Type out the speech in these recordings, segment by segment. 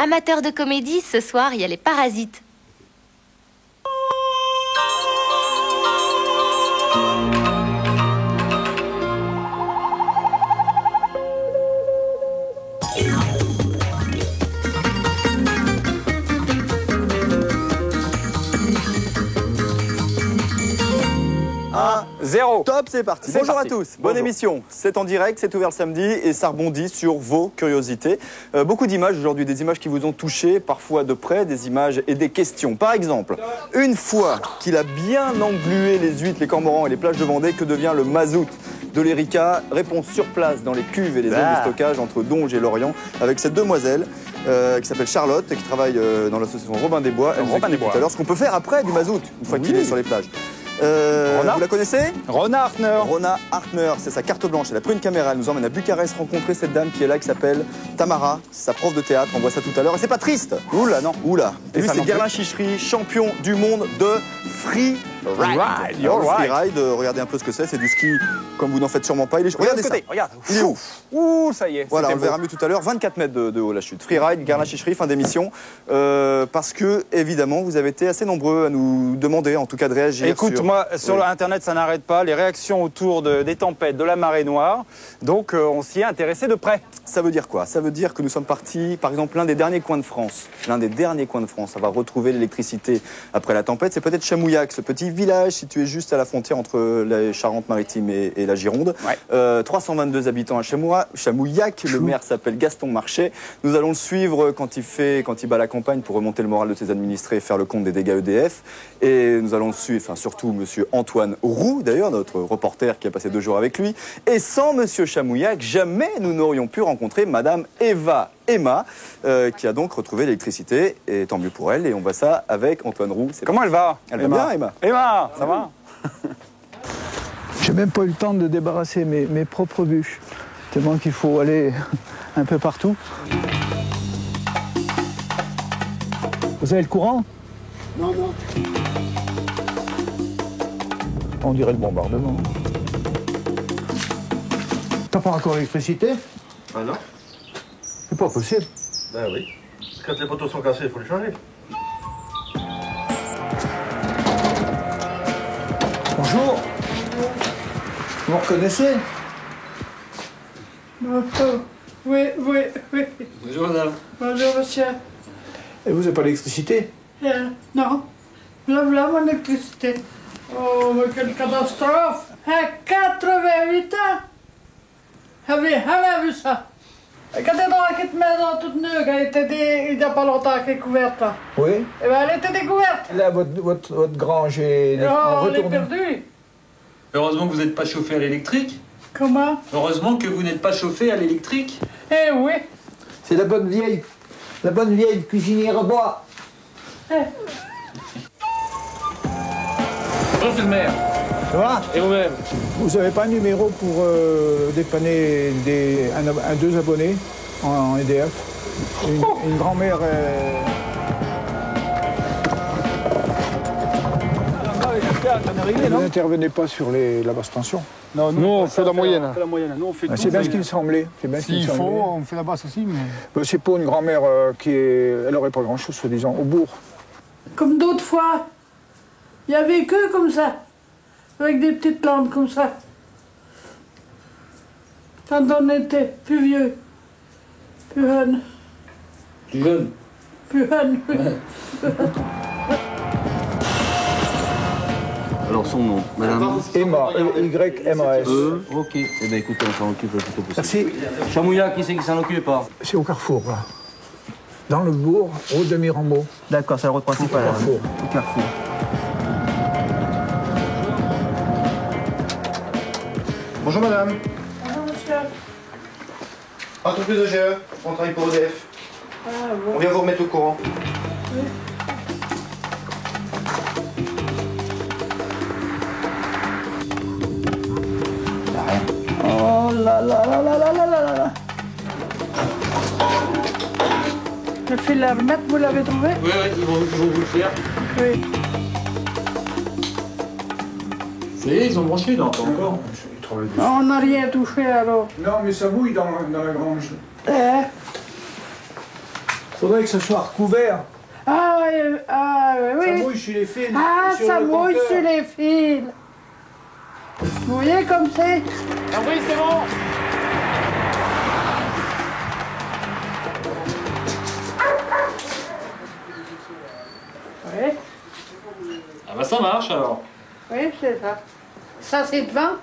Amateurs de comédie, ce soir, il y a les Parasites. Zéro. Top, c'est parti. Bonjour à tous, bonne émission. C'est en direct, c'est ouvert le samedi et ça rebondit sur vos curiosités. Beaucoup d'images aujourd'hui, des images qui vous ont touché, parfois de près, des images et des questions. Par exemple, une fois qu'il a bien englué les huîtres, les cormorans et les plages de Vendée, que devient le mazout de l'Erika? Réponse sur place dans les cuves et les zones de stockage entre Donge et Lorient avec cette demoiselle qui s'appelle Charlotte et qui travaille dans l'association Robin des Bois. Elle nous explique tout à l'heure ce qu'on peut faire après du mazout, une fois qu'il est sur les plages. Vous la connaissez? Rona Hartner. Rona Hartner, c'est sa carte blanche. Elle a pris une caméra, elle nous emmène à Bucarest rencontrer cette dame qui est là, qui s'appelle Tamara, sa prof de théâtre. On voit ça tout à l'heure. Et c'est pas triste. Oula, non. Oula. Et lui, ça c'est non Gerlin Chichery, champion du monde de freeride. Freeride, regardez un peu ce que c'est. C'est du ski comme vous n'en faites sûrement pas. Regardez ça. Regarde. Il est où? Ouh, ça y est. Voilà, on le verra mieux tout à l'heure. 24 mètres de haut la chute. Freeride, Gerlin Chichery, fin d'émission. Parce que, évidemment, vous avez été assez nombreux à nous demander, en tout cas, de réagir. Écoute, moi, sur Internet, ça n'arrête pas. Les réactions autour des tempêtes, de la marée noire. Donc, on s'y est intéressé de près. Ça veut dire quoi? Ça veut dire que nous sommes partis, par exemple, l'un des derniers coins de France. L'un des derniers coins de France. Ça va retrouver l'électricité après la tempête. C'est peut-être Chamouillac, ce petit village situé juste à la frontière entre la Charente-Maritime et la Gironde. Ouais. 322 habitants à Chamouillac. Le maire s'appelle Gaston Marchais. Nous allons le suivre quand il bat la campagne pour remonter le moral de ses administrés et faire le compte des dégâts EDF. Et nous allons le suivre, enfin, surtout monsieur Antoine Roux, d'ailleurs, notre reporter qui a passé 2 jours avec lui. Et sans monsieur Chamouillac, jamais nous n'aurions pu rencontrer madame Emma, qui a donc retrouvé l'électricité. Et tant mieux pour elle. Et on voit ça avec Antoine Roux. Comment elle va? Elle va bien, Emma? Emma, ça va? J'ai même pas eu le temps de débarrasser mes propres bûches. Tellement qu'il faut aller un peu partout. Vous avez le courant? Non. On dirait le bombardement. T'as pas encore l'électricité? Ah non? C'est pas possible. Ben oui. Quand les poteaux sont cassés, il faut les changer. Bonjour. Vous me reconnaissez? Oui. Bonjour madame. Bonjour monsieur. Et vous n'avez pas d'électricité? Non. Voilà mon électricité. Oh, mais quelle catastrophe! À 88 ans! Avez vu ça? Quand t'es dans la petite maison toute neuve, il n'y a pas longtemps qu'elle est couverte là. Oui. Eh bien, elle était découverte. Là, votre grange est en Oh, elle est retour. perdue. Heureusement que vous n'êtes pas chauffé à l'électrique. Comment? Heureusement que vous n'êtes pas chauffé à l'électrique. Eh oui. C'est la bonne vieille cuisinière à bois. Bonjour, c'est le maire. Ça va? Et vous-même? Vous n'avez pas un numéro pour dépanner 2 abonnés en EDF? Une grand-mère... Vous n'intervenez pas sur la basse tension? Non, nous on fait la moyenne. Nous, on fait C'est bien ce qu'il me semblait. S'il faut, on fait la basse aussi, mais... C'est pour une grand-mère elle n'aurait pas grand-chose, soi-disant, au bourg. Comme d'autres fois. Il y avait que comme ça. Avec des petites lampes comme ça. Quand on était plus vieux. Plus jeune. Plus jeune. Plus jeune, oui. Alors son nom, madame Emma, Y-M-A-S. Ok. Eh bien écoutez, on s'en occupe le plus tôt possible. Merci. Chamouillac, qui c'est qui s'en occupe pas? C'est au carrefour, là. Dans le bourg, route de Mirambeau. D'accord, c'est la route principale. Carrefour. Au carrefour. Bonjour madame. Bonjour monsieur. Entreprise de GE, on travaille pour EDF. Ah bon. On vient vous remettre au courant. Oui. Oh là là là là là là là là. Le fil à remettre, vous l'avez trouvé? Oui, ils vont vous le faire. Oui. Ça y est, ils ont branché, non, pas encore. On n'a rien touché alors. Non, mais ça bouille dans la grange. Ça Faudrait que ce soit recouvert. Ah oui. Ça mouille sur les fils. Ah, sur ça le mouille compteur. sur les fils. Vous voyez comme c'est? Ah oui, c'est bon. Oui, Ah bah ça marche alors. oui, c'est ça. Ça, c'est devant.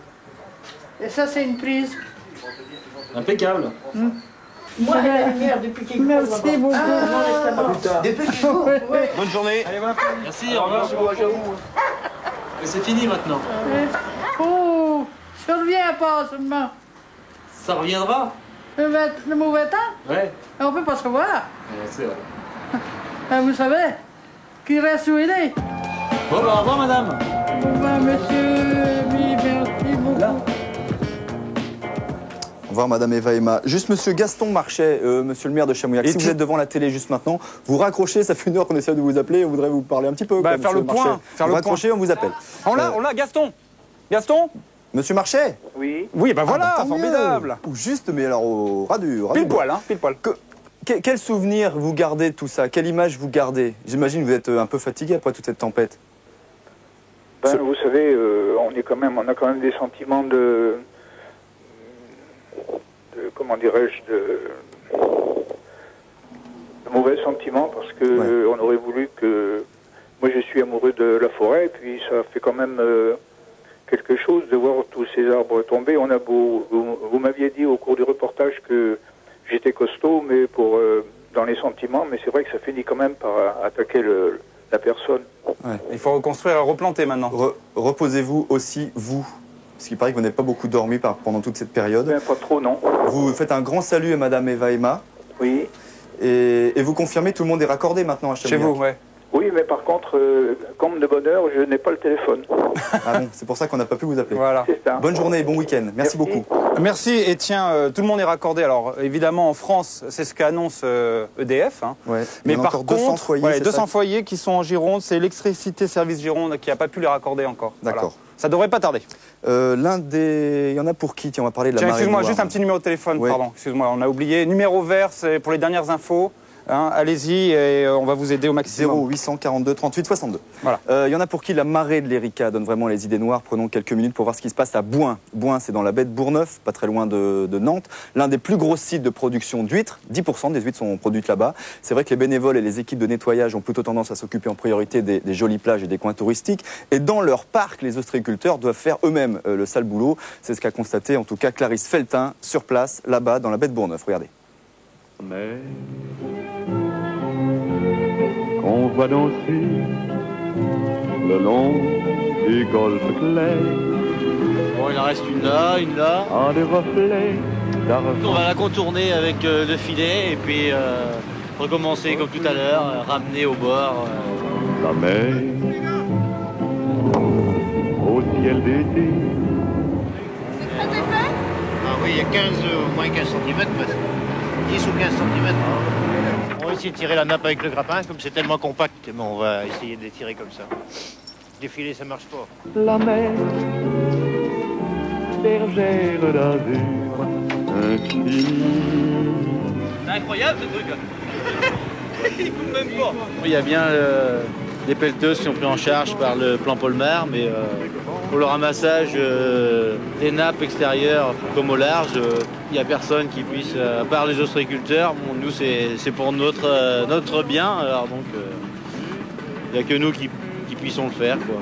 Et ça, c'est une prise. Impeccable. Moi, la lumière depuis qu'il Merci beaucoup. Depuis qu'il Bonne journée. Merci, au revoir. Et c'est fini maintenant. Oh, ça revient pas seulement. Ça reviendra. Le mauvais temps, Ouais. on peut pas se revoir. C'est vrai. Vous savez, qu'il reste où il est. Bon bah au revoir madame. Au revoir, monsieur. Oui, merci beaucoup. Au revoir Madame Eva Emma. Juste Monsieur Gaston Marchais, Monsieur le maire de Chamouillac. Et Si vous êtes devant la télé juste maintenant, vous raccrochez, ça fait une heure qu'on essaie de vous appeler, on voudrait vous parler un petit peu. Bah, quoi, faire Monsieur le point, Marchais. faire Vous le raccrochez, on vous appelle. On l'a, Gaston. Gaston. Monsieur Marchais. Oui, bah voilà, tant mieux. formidable. Ou juste, mais alors au ras du Pile bois. poil, hein, pile poil. Quel souvenir vous gardez de tout ça? Quelle image vous gardez? J'imagine que vous êtes un peu fatigué après toute cette tempête. Ben, vous savez, on a quand même des sentiments de comment dirais-je, de mauvais sentiments parce que on aurait voulu que. Moi, je suis amoureux de la forêt, et puis ça fait quand même quelque chose de voir tous ces arbres tomber. On a beau, vous m'aviez dit au cours du reportage que j'étais costaud, mais dans les sentiments, mais c'est vrai que ça finit quand même par attaquer la personne. Ouais. Il faut reconstruire et replanter maintenant. Reposez-vous aussi, vous. Parce qu'il paraît que vous n'avez pas beaucoup dormi pendant toute cette période. Ben, pas trop, non. Vous faites un grand salut à Madame Eva Emma. Oui. Et vous confirmez, tout le monde est raccordé maintenant à Chez Chamouillac. vous, ouais. Oui, mais par contre, comme de bonne heure, je n'ai pas le téléphone. Ah bon, c'est pour ça qu'on n'a pas pu vous appeler. Voilà. C'est ça. Bonne journée et bon week-end. Merci beaucoup. Merci. Et tiens, tout le monde est raccordé. Alors, évidemment, en France, c'est ce qu'annonce EDF. Hein. Ouais. Mais Il y a par encore contre, 200 foyers, c'est 200 ça foyers qui sont en Gironde. C'est Électricité Service Gironde qui n'a pas pu les raccorder encore. D'accord. Voilà. Ça devrait pas tarder. Il y en a pour qui? Tiens, on va parler de la Tiens, marée excuse-moi, noire. juste un petit numéro de téléphone, Ouais. pardon. Excuse-moi, on a oublié. Numéro vert, c'est pour les dernières infos. Hein, allez-y et on va vous aider au maximum. 0842 38 62. Voilà. Il y en a pour qui la marée de l'Erika donne vraiment les idées noires. Prenons quelques minutes pour voir ce qui se passe à Bouin. Bouin, c'est dans la baie de Bourgneuf, pas très loin de Nantes. L'un des plus gros sites de production d'huîtres. 10% des huîtres sont produites là-bas. C'est vrai que les bénévoles et les équipes de nettoyage ont plutôt tendance à s'occuper en priorité des jolies plages et des coins touristiques. Et dans leur parc, les ostréiculteurs doivent faire eux-mêmes le sale boulot. C'est ce qu'a constaté en tout cas Clarisse Feltin sur place, là-bas, dans la baie de Bourgneuf. Regardez. Mais qu'on voit danser le long du golfe clair. Bon, il en reste une là. En des reflets d'argent. On va la contourner avec le filet et puis recommencer comme tout à l'heure, ramener au bord. La mer au ciel d'été. C'est très épais? Ah oui, il y a 15, au moins 15 cm, 10 ou 15 cm. On va essayer de tirer la nappe avec le grappin, comme c'est tellement compact, mais on va essayer de les tirer comme ça. Les filets, ça marche pas. La mer, bergère d'azur infinie. C'est incroyable ce truc là. Il coupe même pas. Il y a bien des pelleteuses qui sont pris en charge par le plan Polmar, mais pour le ramassage des nappes extérieures comme au large, il n'y a personne qui puisse, à part les ostréiculteurs, bon, nous c'est pour notre bien, alors donc il n'y a que nous qui puissions le faire, quoi.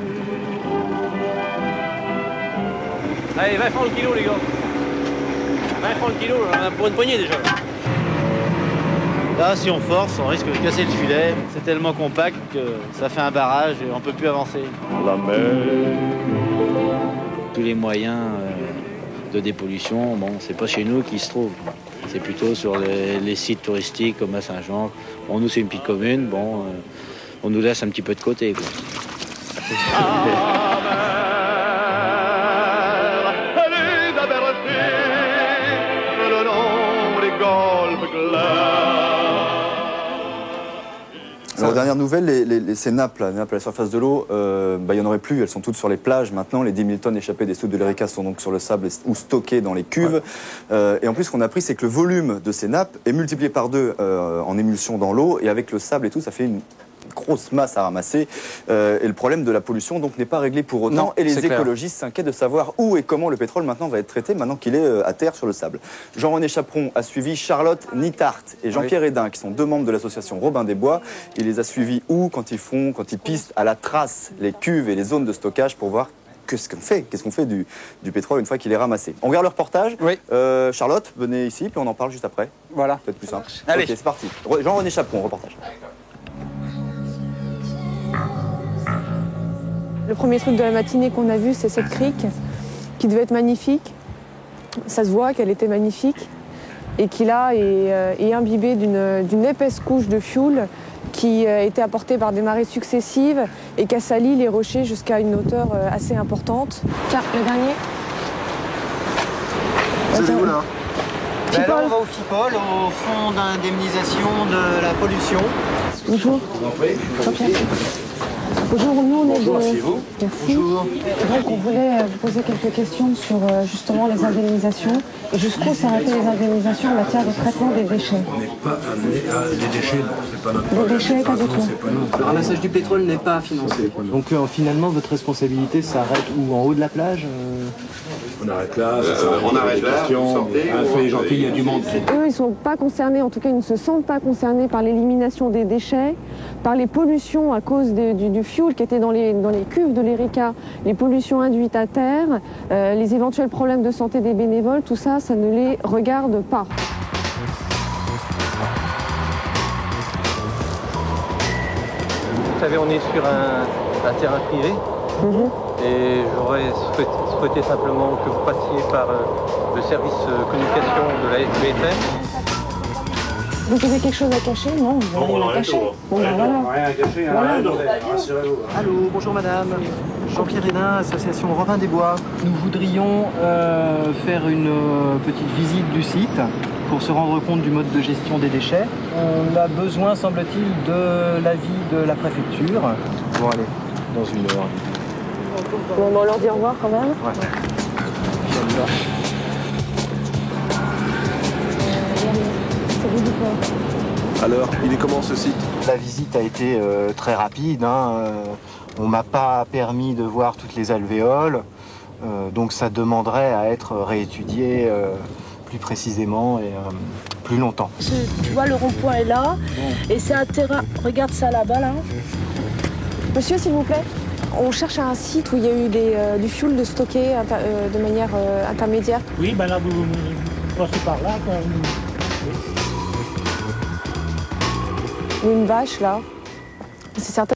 Allez, 20 francs le kilo les gars. 20 francs le kilo, on en a pour une poignée déjà. Là, si on force, on risque de casser le filet. C'est tellement compact que ça fait un barrage et on ne peut plus avancer. La mer. Tous les moyens de dépollution, bon, c'est pas chez nous qu'ils se trouvent. C'est plutôt sur les sites touristiques comme à Saint-Jean. Bon, nous, c'est une petite commune, bon, on nous laisse un petit peu de côté, quoi. aux dernières nouvelles, ces nappes, les nappes à la surface de l'eau, il n'y en aurait plus. Elles sont toutes sur les plages maintenant. Les 10 000 tonnes échappées des souks de l'Erika sont donc sur le sable ou stockées dans les cuves. Et en plus, ce qu'on a appris, c'est que le volume de ces nappes est multiplié par 2 en émulsion dans l'eau. Et avec le sable et tout, ça fait une grosse masse à ramasser. Et le problème de la pollution donc n'est pas réglé pour autant. Non, et les c'est clair. écologistes s'inquiètent de savoir où et comment le pétrole maintenant va être traité, maintenant qu'il est à terre sur le sable. Jean-René Chaperon a suivi Charlotte Nittart et Jean-Pierre Hédin, qui sont 2 membres de l'association Robin des Bois. Il les a suivis où quand ils pistent à la trace les cuves et les zones de stockage pour voir qu'est-ce qu'on fait du pétrole une fois qu'il est ramassé. On regarde le reportage. Oui. Charlotte, venez ici, puis on en parle juste après. Voilà. Peut-être plus simple. Allez. Ok, c'est parti. Jean-René Chaperon, reportage. Le premier truc de la matinée qu'on a vu, c'est cette crique qui devait être magnifique. Ça se voit qu'elle était magnifique et qui là est imbibée d'une épaisse couche de fioul qui a été apportée par des marées successives et qui a sali les rochers jusqu'à une hauteur assez importante. Tiens, le dernier. Vous allez où là? Là, on va au FIPOL, au Fonds d'indemnisation de la pollution. Bonjour. Jean-Pierre. Bonjour, nous on est Bonjour, de... asseyez-vous. Merci. Bonjour. Donc on voulait vous poser quelques questions sur justement les indemnisations et jusqu'où s'arrêtaient les indemnisations en matière de traitement des déchets. On n'est pas amené à les déchets, non, c'est pas notre Les déchets, pas du tout. Le ramassage du pétrole n'est pas financé. Donc finalement, votre responsabilité s'arrête où? En haut de la plage On arrête là, on arrête là, soyez gentils, il y a du monde. Eux, ils ne sont pas concernés, en tout cas, ils ne se sentent pas concernés par l'élimination des déchets, par les pollutions à cause du fioul qui était dans les cuves de l'Erika, les pollutions induites à terre, les éventuels problèmes de santé des bénévoles, tout ça, ça ne les regarde pas. Vous savez, on est sur un terrain privé. Et j'aurais souhaité simplement que vous passiez par le service communication de la SBFM. Vous avez quelque chose à cacher? Non, vous n'avez rien à cacher. Bon, ben voilà. Rien à cacher, Voilà. rassurez-vous. Allô, bonjour madame. Jean-Pierre Hédin, association Robin des Bois. Nous voudrions faire une petite visite du site pour se rendre compte du mode de gestion des déchets. On a besoin, semble-t-il, de l'avis de la préfecture pour aller dans une heure. Bon, ben, on leur dit au revoir quand même. Ouais. Ça vous dit quoi? Alors, il est comment ce site? La visite a été très rapide. On m'a pas permis de voir toutes les alvéoles. Donc ça demanderait à être réétudié plus précisément et plus longtemps. Tu vois, le rond-point est là. Et c'est un terrain. Regarde ça là-bas, là. Monsieur, s'il vous plaît, on cherche un site où il y a eu du fioul de stocké de manière intermédiaire. Oui, ben là, vous passez par là. Ou une bâche, là. C'est certain.